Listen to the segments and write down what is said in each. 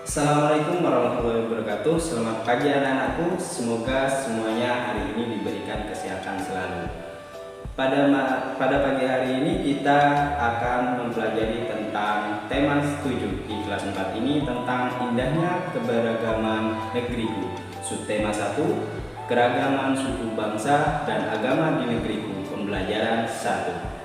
Assalamualaikum warahmatullahi wabarakatuh. Selamat pagi anak-anakku. Semoga semuanya hari ini diberikan kesehatan selalu. Pada pagi hari ini kita akan mempelajari tentang tema 7 di kelas 4 ini, tentang indahnya keberagaman negeriku. Subtema 1, keragaman suku bangsa dan agama di negeriku. Pembelajaran 1.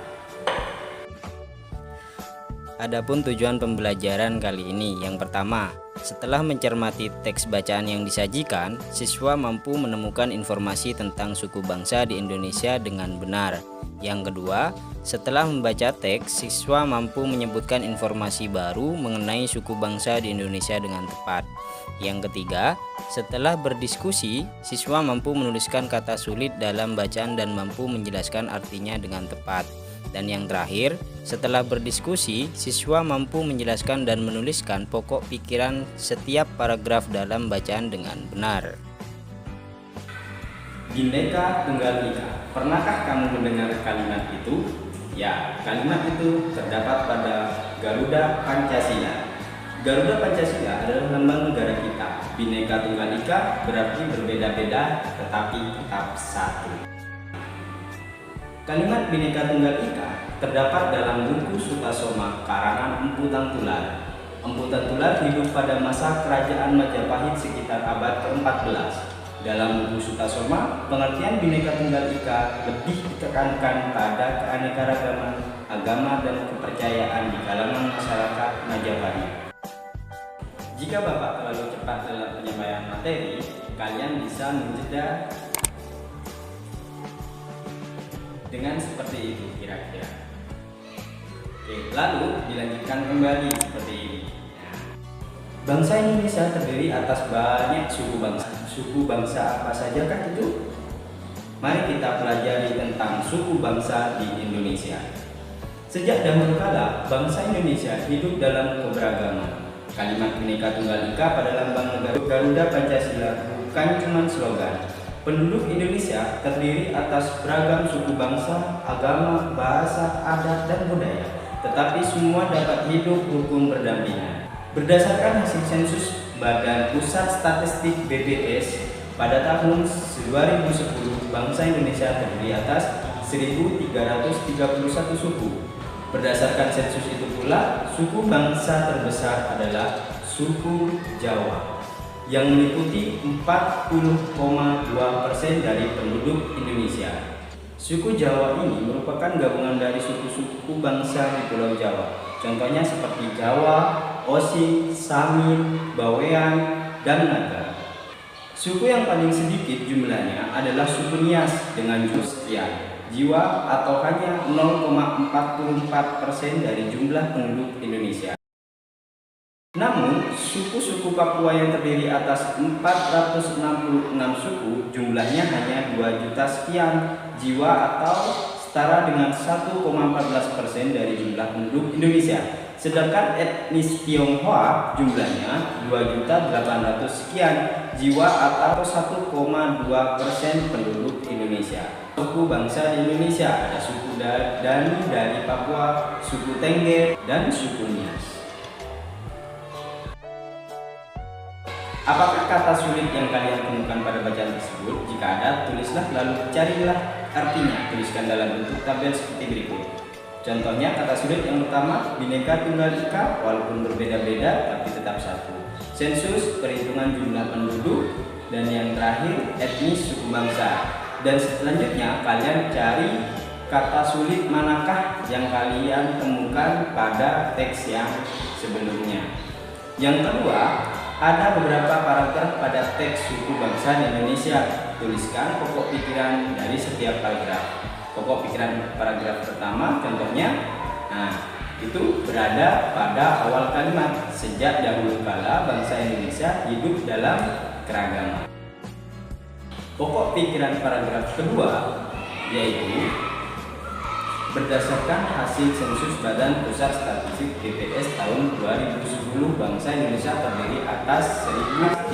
Adapun tujuan pembelajaran kali ini, yang pertama, setelah mencermati teks bacaan yang disajikan, siswa mampu menemukan informasi tentang suku bangsa di Indonesia dengan benar. Yang kedua, setelah membaca teks, siswa mampu menyebutkan informasi baru mengenai suku bangsa di Indonesia dengan tepat. Yang ketiga, setelah berdiskusi, siswa mampu menuliskan kata sulit dalam bacaan dan mampu menjelaskan artinya dengan tepat. Dan yang terakhir, setelah berdiskusi, siswa mampu menjelaskan dan menuliskan pokok pikiran setiap paragraf dalam bacaan dengan benar. Bhinneka Tunggal Ika. Pernahkah kamu mendengar kalimat itu? Ya, kalimat itu terdapat pada Garuda Pancasila. Garuda Pancasila adalah lambang negara kita. Bhinneka Tunggal Ika berarti berbeda-beda tetapi tetap satu. Kalimat Bhinneka Tunggal Ika terdapat dalam buku Sutasoma karangan Empu Tangtular. Empu Tangtular hidup pada masa kerajaan Majapahit sekitar abad ke-14. Dalam buku Sutasoma, pengertian Bhinneka Tunggal Ika lebih ditekankan pada keanekaragaman agama dan kepercayaan di kalangan masyarakat Majapahit. Jika Bapak terlalu cepat dalam penyampaian materi, kalian bisa menjeda dengan seperti itu kira-kira. Oke, lalu dilanjutkan kembali seperti ini. Bangsa Indonesia terdiri atas banyak suku bangsa. Suku bangsa apa sajakah itu? Mari kita pelajari tentang suku bangsa di Indonesia. Sejak dahulu kala, bangsa Indonesia hidup dalam keberagaman. Kalimat Bhinneka Tunggal Ika pada lambang negara Garuda Pancasila bukan cuma slogan. Penduduk Indonesia terdiri atas beragam suku bangsa, agama, bahasa, adat, dan budaya, tetapi semua dapat hidup rukun berdampingan. Berdasarkan hasil sensus Badan Pusat Statistik BPS pada tahun 2010, bangsa Indonesia terdiri atas 1.331 suku. Berdasarkan sensus itu pula, suku bangsa terbesar adalah suku Jawa, yang meliputi 40,2% dari penduduk Indonesia. Suku Jawa ini merupakan gabungan dari suku-suku bangsa di Pulau Jawa. Contohnya seperti Jawa, Osing, Samin, Bawean, dan Naga. Suku yang paling sedikit jumlahnya adalah suku Nias dengan sekian jiwa atau hanya 0,44% dari jumlah penduduk Indonesia. Namun, suku-suku Papua yang terdiri atas 466 suku jumlahnya hanya 2 juta sekian jiwa atau setara dengan 1,14% dari jumlah penduduk Indonesia. Sedangkan etnis Tionghoa jumlahnya 2.800.000 sekian jiwa atau 1,2% penduduk Indonesia. Suku bangsa di Indonesia ada suku Dani dari Papua, suku Tengger, dan suku Nias. Apakah kata sulit yang kalian temukan pada bacaan tersebut? Jika ada, tulislah lalu carilah artinya. Tuliskan dalam bentuk tabel seperti berikut. Contohnya, kata sulit yang pertama, Bhinneka Tunggal Ika, walaupun berbeda-beda tapi tetap satu. Sensus, perhitungan jumlah penduduk, dan yang terakhir, etnis suku bangsa. Dan selanjutnya, kalian cari kata sulit manakah yang kalian temukan pada teks yang sebelumnya. Yang kedua, ada beberapa paragraf pada teks suku bangsa di Indonesia. Tuliskan pokok pikiran dari setiap paragraf. Pokok pikiran paragraf pertama contohnya, itu berada pada awal kalimat. Sejak dahulu kala bangsa Indonesia hidup dalam keragaman. Pokok pikiran paragraf kedua yaitu berdasarkan hasil sensus Badan Pusat Statistik BPS tahun 2010, bangsa Indonesia terdiri atas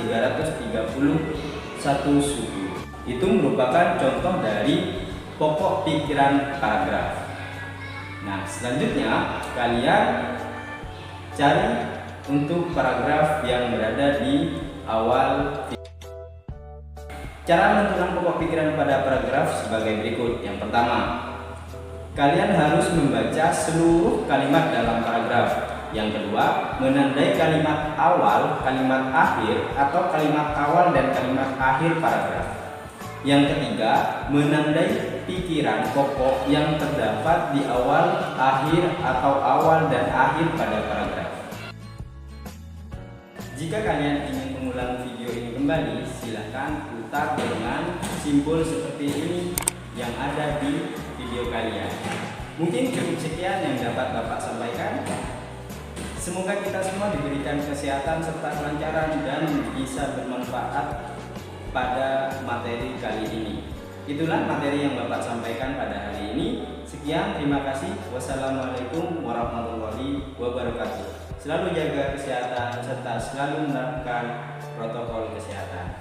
1.331 suku. Itu merupakan contoh dari pokok pikiran paragraf. Nah, selanjutnya kalian cari untuk paragraf yang berada di awal. Cara menentukan pokok pikiran pada paragraf sebagai berikut. Yang pertama, kalian harus membaca seluruh kalimat dalam paragraf. Yang kedua, menandai kalimat awal, kalimat akhir, atau kalimat awal dan kalimat akhir paragraf. Yang ketiga, menandai pikiran pokok yang terdapat di awal, akhir, atau awal dan akhir pada paragraf. Jika kalian ingin mengulang video ini kembali, silahkan putar dengan simbol seperti ini yang ada di video kalian. Mungkin cukup sekian yang dapat Bapak sampaikan. Semoga kita semua diberikan kesehatan serta kelancaran dan bisa bermanfaat pada materi kali ini. Itulah materi yang Bapak sampaikan pada hari ini. Sekian, terima kasih. Wassalamualaikum warahmatullahi wabarakatuh. Selalu jaga kesehatan serta selalu menerapkan protokol kesehatan.